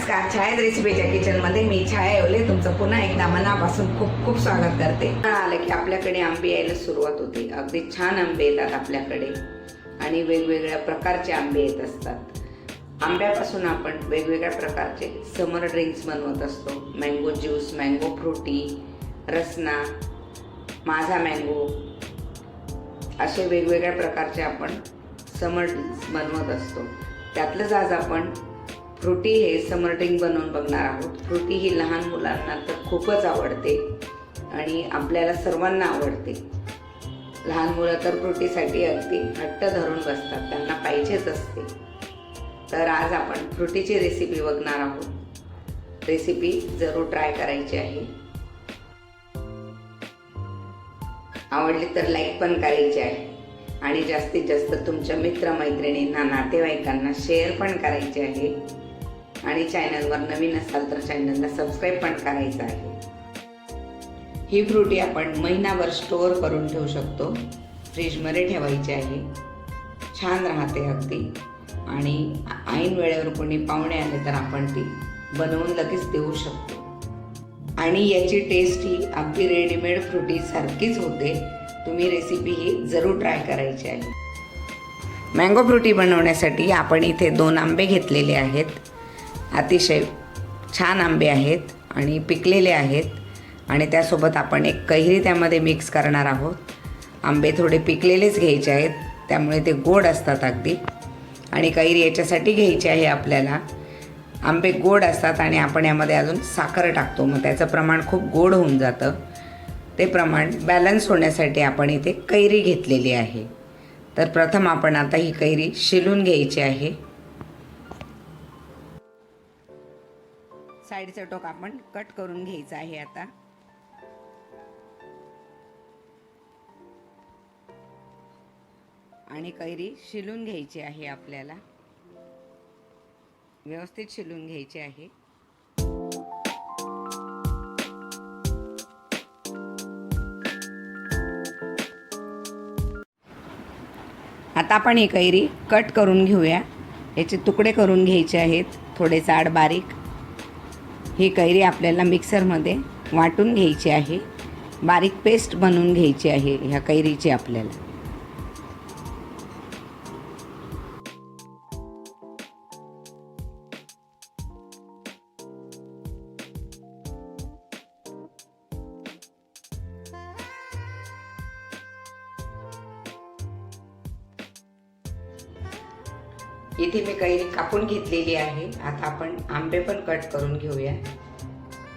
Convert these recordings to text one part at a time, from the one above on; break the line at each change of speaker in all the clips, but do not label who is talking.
नमस्कार, छायाच रेसिपीच्या किचनमध्ये मी छाया येole तुमचं पुन्हा एकदा मनापासून खूप खूप स्वागत करते। आलं की आपल्याकडे आंबे यायला सुरुवात होते। अगदी छान आंबे येतात आपल्याकडे आणि वेगवेगळ्या प्रकारचे आंबे येत असतात। आंब्यापासून आपण वेगवेगळ्या प्रकारचे समर ड्रिंक्स बनवत असतो। Mango juice, mango Frooti, Rasna, Maaza mango असे वेगवेगळ्या प्रकारचे आपण समर ड्रिंक्स बनवत असतो। त्यातलंच आज आपण फ्रूटी हे समर ड्रिंक बनवून बघणार आहोत। फ्रूटी ही लहान मुलांना तर खूपच आवडते आणि आपल्याला सर्वांना आवडते। लहान मुलं तर फ्रूटीसाठी अगदी हट्ट धरून बसतात, त्यांना पाहिजेच असते। तर आज आपण फ्रूटीची रेसिपी बघणार आहोत। रेसिपी जरूर ट्राय करायची आहे। आवडली तर लाईक पण करायची आहे आणि जास्तीत जास्त तुमच्या मित्रमैत्रिणींना, नातेवाईकांना शेअर पण करायचे आहे आणि चॅनलवर नवीन असाल तर चॅनलला सबस्क्राईब पण करायचं आहे। ही फ्रूटी आपण महिनाभर स्टोअर करून ठेवू शकतो। फ्रीजमध्ये ठेवायची आहे, छान राहते अगदी। आणि ऐन वेळेवर कोणी पाहुणे आले तर आपण ती बनवून लगेच देऊ शकतो आणि याची टेस्ट ही अगदी रेडीमेड फ्रूटी सारखीच होते। तुम्ही रेसिपी ही जरूर ट्राय करायची आहे। मँगो फ्रूटी बनवण्यासाठी आपण इथे 2 आंबे घेतलेले आहेत। अतिशय छान आंबे आहेत आणि पिकलेले आहेत आणि त्यासोबत आपण एक कैरी त्यामध्ये मिक्स करणार आहोत। आंबे थोडे पिकलेलेच घ्यायचे आहेत, त्यामुळे ते गोड असतात अगदी। आणि कैरी याच्यासाठी घ्यायची आहे आपल्याला, आंबे गोड असतात आणि आपण यामध्ये अजून साखर टाकतो, मग त्याचं प्रमाण खूप गोड होऊन जातं। ते प्रमाण बॅलन्स होण्यासाठी आपण इथे कैरी घेतलेली आहे। तर प्रथम आपण आता ही कैरी शिलून घ्यायची आहे। साईडचं टोक आपण कट करून घ्यायचं आहे आता। आणि कैरी शिलून घ्यायची आहे आपल्याला, व्यवस्थित शिलून घ्यायची आहे। आता आपण ही कैरी कट करून घेऊया। याचे तुकडे करून घ्यायचे आहेत, थोडे जाड बारीक। ही कैरी आपल्याला मिक्सरमध्ये वाटून घ्यायची आहे, बारीक पेस्ट बनवून घ्यायची आहे ह्या कैरीची आपल्याला। इथे मी कैरी कापून घेतलेली आहे। आता आपण आंबे पण कट करून घेऊया।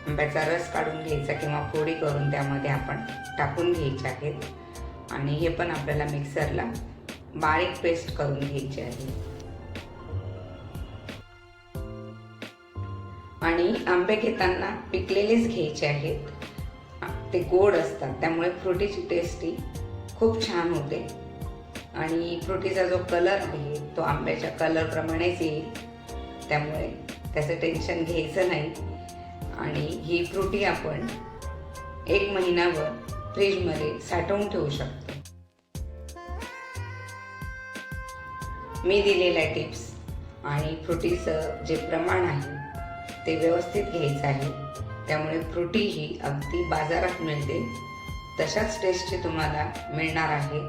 आंब्याचा रस काढून घ्यायचा किंवा फोडी करून त्यामध्ये आपण टाकून घ्यायचे आहेत आणि हे पण आपल्याला मिक्सरला बारीक पेस्ट करून घ्यायची आहे। आणि आंबे घेताना पिकलेलेच घ्यायचे आहेत, ते गोड असतात, त्यामुळे फ्रूटीची टेस्ट ही खूप छान होते आणि फ्रूटीचा जो कलर आहे तो आंब्याच्या कलरप्रमाणेच येईल, त्यामुळे त्याचं टेन्शन घ्यायचं नाही। आणि ही फ्रूटी आपण 1 महिनाभर फ्रीजमध्ये साठवून ठेवू शकतो। मी दिलेल्या टिप्स आणि फ्रूटीचं जे प्रमाण आहे ते व्यवस्थित घ्यायचं आहे, त्यामुळे फ्रूटी ही अगदी बाजारात मिळते तशाच टेस्टची तुम्हाला मिळणार आहे।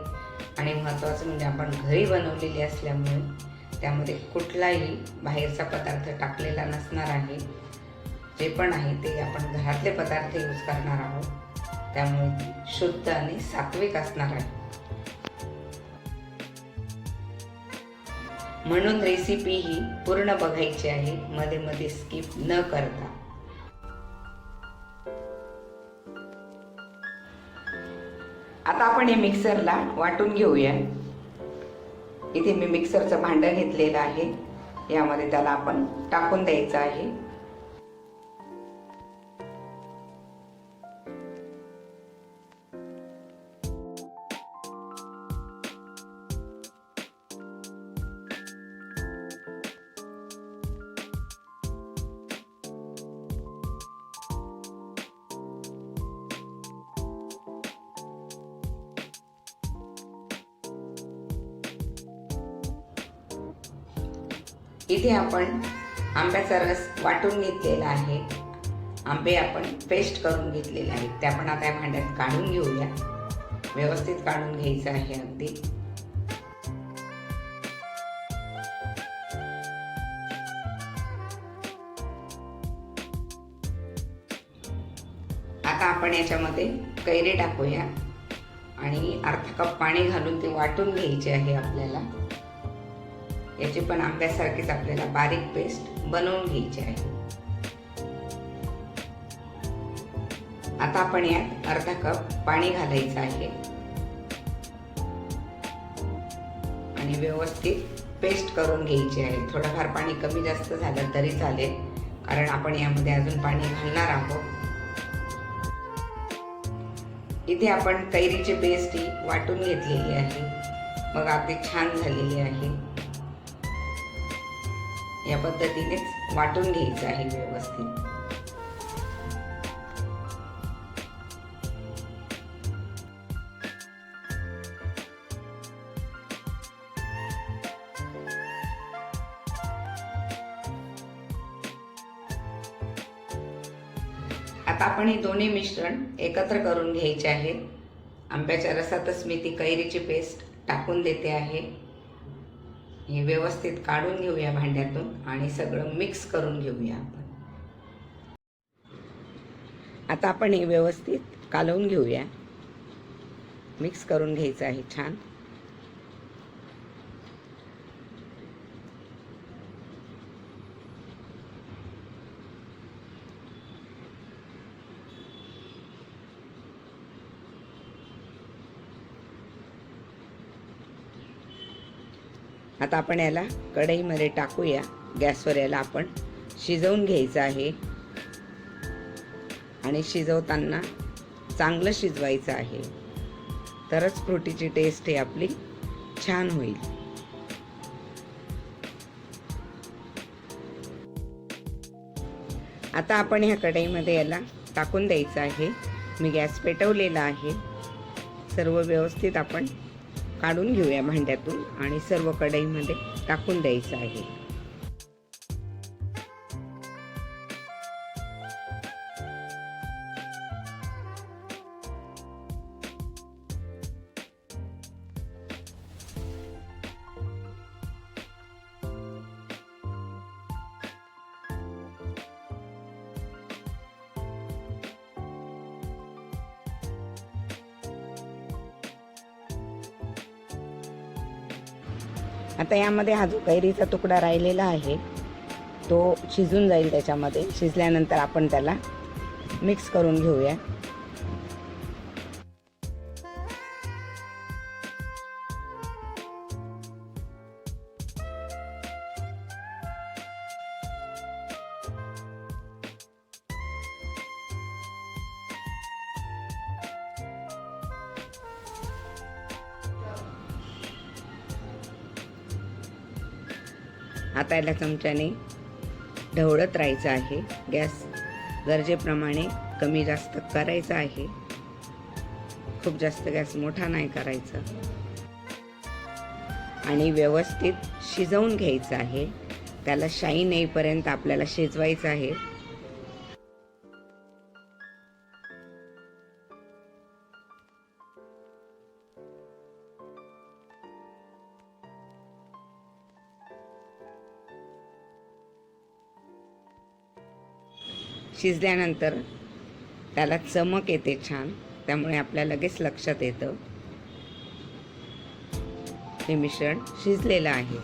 आणि महत्त्वाचं म्हणजे आपण घरी बनवलेली असल्यामुळे त्यामध्ये कुठलाही बाहेरचा पदार्थ टाकलेला नसणार आहे। जे पण आहे ते आपण घरातले पदार्थ यूज करणार आहोत, त्यामुळे ती शुद्ध आणि सात्विक असणार आहे। म्हणून रेसिपी ही पूर्ण बघायची आहे, मध्ये मध्ये स्किप न करता। आता आपण हे मिक्सरला वाटून घेऊया। इथे मी मिक्सरचं भांडं घेतलेलं आहे, यामध्ये त्याला आपण टाकून द्यायचं आहे। इथे आपण आंब्याचा रस वाटून घेतलेला आहे, आंबे आपण पेस्ट करून घेतलेले आहेत, ते आपण आता या भांड्यात काढून घेऊया. व्यवस्थित काढून घ्यायचं आहे अगदी. आता आपण याच्यामध्ये कैरी टाकूया आणि अर्धा कप पाणी घालून ते वाटून घ्यायचे आहे आपल्याला. याची पण आंब्यासारखीच आपल्याला बारीक पेस्ट बनवून घ्यायची आहे. आता आपण यात अर्धा कप पाणी घालायचं आहे आणि व्यवस्थित पेस्ट करून घ्यायची आहे. थोडंफार पाणी कमी जास्त झालं तरी चालेल, कारण आपण यामध्ये अजून पाणी घालणार आहोत. इथे आपण कैरीची पेस्ट ही वाटून घेतलेली आहे. मग अगदी छान झालेली आहे. या पद्धतीनेच वाटून घ्यायचं आहे व्यवस्थित. आता आपण हे दोन्ही मिश्रण एकत्र करून घ्यायचे आहे. आंब्याच्या रसातच मी ती कैरीची पेस्ट टाकून देते आहे. हे व्यवस्थित काढून घेऊया भांड्यातून आणि सगळं मिक्स करून घेऊया आपण. आता आपण हे व्यवस्थित कालवून घेऊया. मिक्स करून घ्यायचं आहे छान. आता आपण याला कढईमध्ये टाकूया. गॅसवर याला आपण शिजवून घ्यायचं आहे आणि शिजवताना चांगलं शिजवायचं आहे, तरच फ्रुटीची टेस्ट ही आपली छान होईल. आता आपण ह्या कढईमध्ये याला टाकून द्यायचं आहे. मी गॅस पेटवलेला आहे. सर्व व्यवस्थित आपण काढून घेऊया भांड्यातून आणि सर्व कढईमध्ये टाकून द्यायचं आहे. आता यामध्ये हा जो कैरीचा तुकडा राहिलेला आहे तो शिजून जाईल. त्याच्यामध्ये शिजल्यानंतर आपण त्याला मिक्स करून घेऊया. आता याला चमच्याने ढवळत राहायचं आहे. गॅस गरजेप्रमाणे कमी जास्त करायचा आहे. खूप जास्त गॅस मोठा नाही करायचा आणि व्यवस्थित शिजवून घ्यायचं आहे. त्याला शाईन येईपर्यंत आपल्याला शिजवायचं आहे. शिजल्यानंतर त्याला चमक येते छान, त्यामुळे आपल्याला लगेच लक्षात येतं हे मिश्रण शिजलेलं आहे.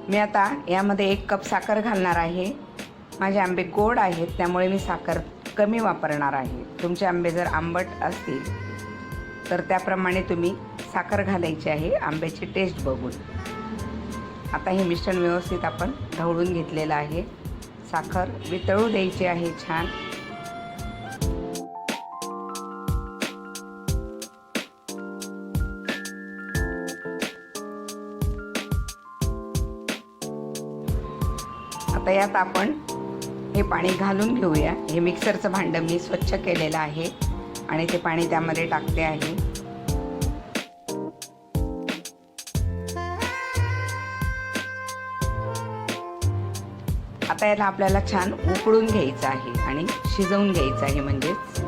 मी आता यामध्ये 1 कप साखर घालणार आहे. माझे आंबे गोड आहेत त्यामुळे मी साखर कमी वापरणार आहे. तुमचे आंबे जर आंबट असतील तर त्याप्रमाणे तुम्ही साखर घालायची आहे आंब्याची टेस्ट बघून. आता हे मिश्रण व्यवस्थित आपण ढवळून घेतलेलं आहे. साखर वितळू द्यायची आहे छान. आता यात आपण हे पाणी घालून घेऊया। हे मिक्सरचं भांडं मी स्वच्छ केलेलं आहे आणि ते पाणी त्यामध्ये टाकते आहे। आता याला आपल्याला छान उकळून घ्यायचं आहे आणि शिजवून घ्यायचं आहे। म्हणजेच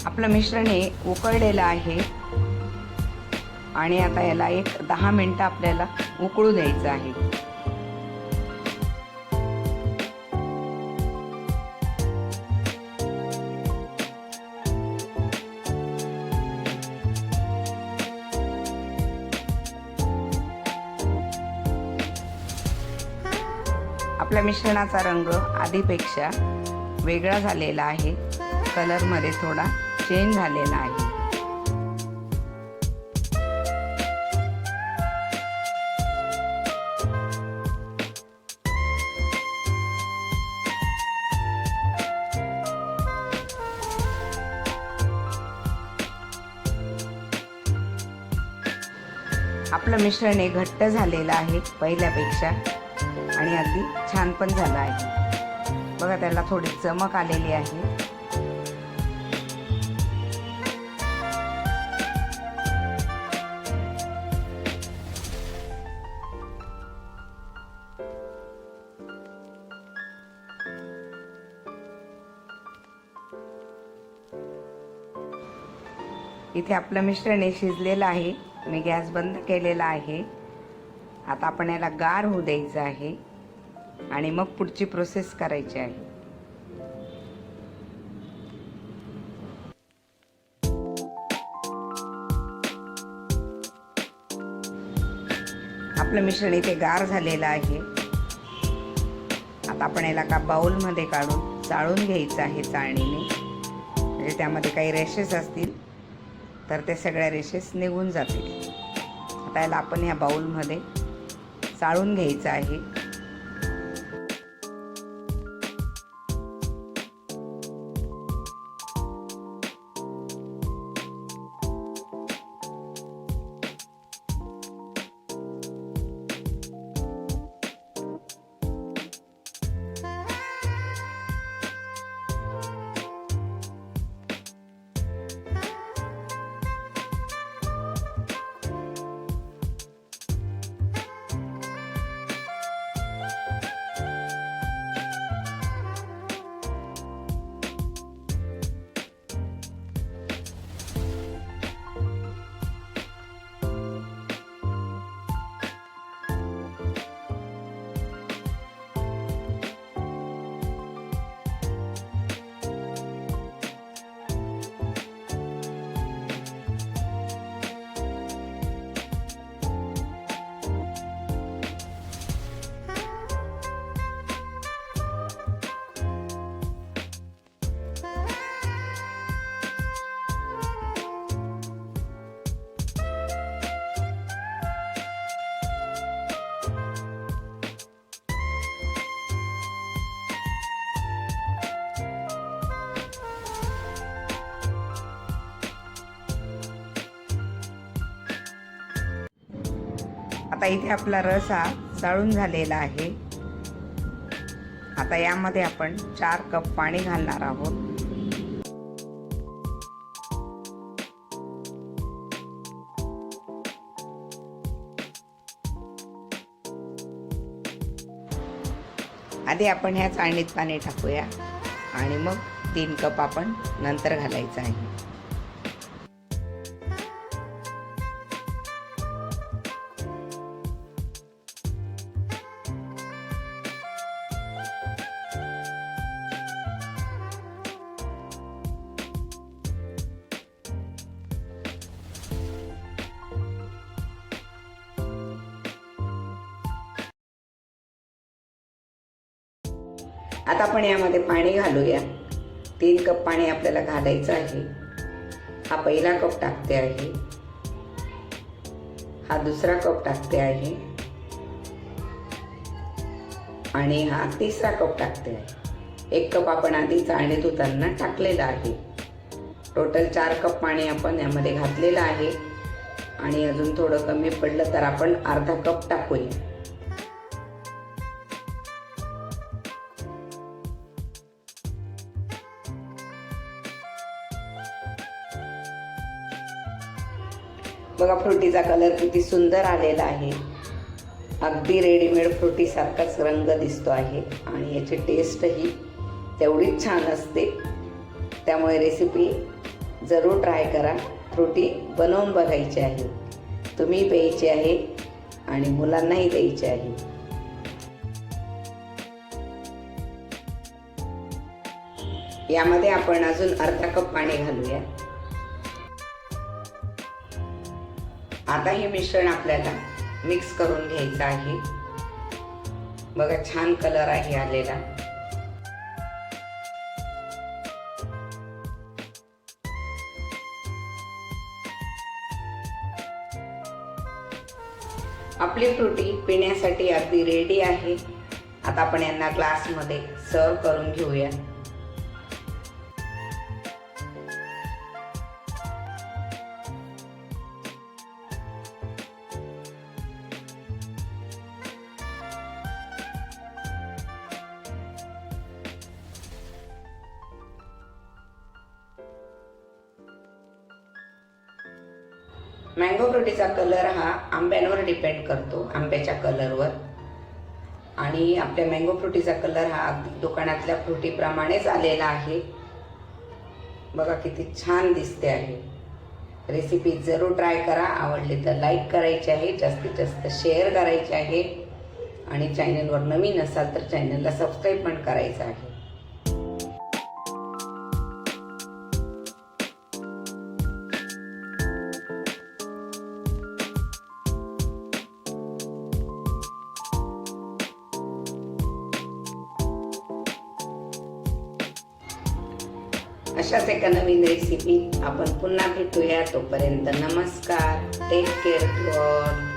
आपलं मिश्रण हे उकळलेलं आहे आणि आता याला एक 10 मिनिटं आपल्याला उकळू द्यायचं आहे। आपल्या मिश्रणाचा रंग आधीपेक्षा वेगळा झालेला आहे। कलर मध्ये थोडा चेंज झालेला आहे। आपलं मिश्रण हे घट्ट झालेलं आहे पहिल्यापेक्षा आणि अगदी छान पण झालं आहे। बघा त्याला थोडी चमक आलेली आहे। इथे आपलं मिश्रण हे शिजलेलं आहे। मी गॅस बंद केलेला आहे। आता आपण याला गार होऊ द्यायचं आहे आणि मग पुढची प्रोसेस करायची आहे। आपलं मिश्रण इथे गार झालेलं आहे। आता आपण याला का बाउल मध्ये काढून चाळून घ्यायचं आहे चाळणीने। म्हणजे त्यामध्ये काही रेशेस असतील तर ते सगळ्या रेशेस निघून जातील। आता याला आपण या बाउल मध्ये चाळून घ्यायचं आहे। आता इथे आपला रस हा चाळून झालेला आहे। आता यामध्ये आपण 4 कप पाणी घालणार आहोत। आधी आपण ह्या चाळणीत पाणी टाकूया आणि मग 3 कप आपण नंतर घालायचं आहे। आता आपण यामध्ये पाणी घालूया। 3 कप पाणी आपल्याला घालायचं आहे। हा पहिला कप टाकते आहे, हा दुसरा कप टाकते आहे आणि हा तिसरा कप टाकते आहे। 1 कप आपण आधी चाळणीत उतरताना टाकलेला आहे। टोटल 4 कप पाणी आपण यामध्ये घातलेलं आहे आणि अजून थोडं कमी पडलं तर आपण अर्धा कप टाकूया. बघा फ्रुटीचा कलर किती सुंदर आलेला आहे. अगदी रेडीमेड फ्रुटी सारखाच रंग दिसतो आहे आणि याची टेस्टही तेवढीच छान असते. त्यामुळे रेसिपी जरूर ट्राय करा. फ्रुटी बनवून बघायची आहे, तुम्ही प्यायची आहे आणि मुलांनाही द्यायची आहे. यामध्ये आपण अजून अर्धा कप पाणी घालूया. आता हे मिश्रण आपल्याला मिक्स करून घ्यायचं आहे. बघा छान कलर आहे आलेला. आपली फ्रुटी पिण्यासाठी अगदी रेडी आहे. आता आपण यांना ग्लासमध्ये सर्व करून घेऊया. मँगो फ्रुटीचा कलर हा आंब्यांवर डिपेंड करतो, आंब्याच्या कलरवर. आणि आपल्या मँगो फ्रुटीचा कलर हा अगदी दुकानातल्या फ्रुटीप्रमाणेच आलेला आहे. बघा किती छान दिसते आहे. रेसिपी जरूर ट्राय करा. आवडली तर लाईक करायची आहे, जास्तीत जास्त शेअर करायचे आहे आणि चॅनलवर नवीन असाल तर चॅनलला सबस्क्राईब पण करायचं आहे. अशाच एका नवीन रेसिपी आपण पुन्हा भेटूया. तोपर्यंत नमस्कार. Take care to all.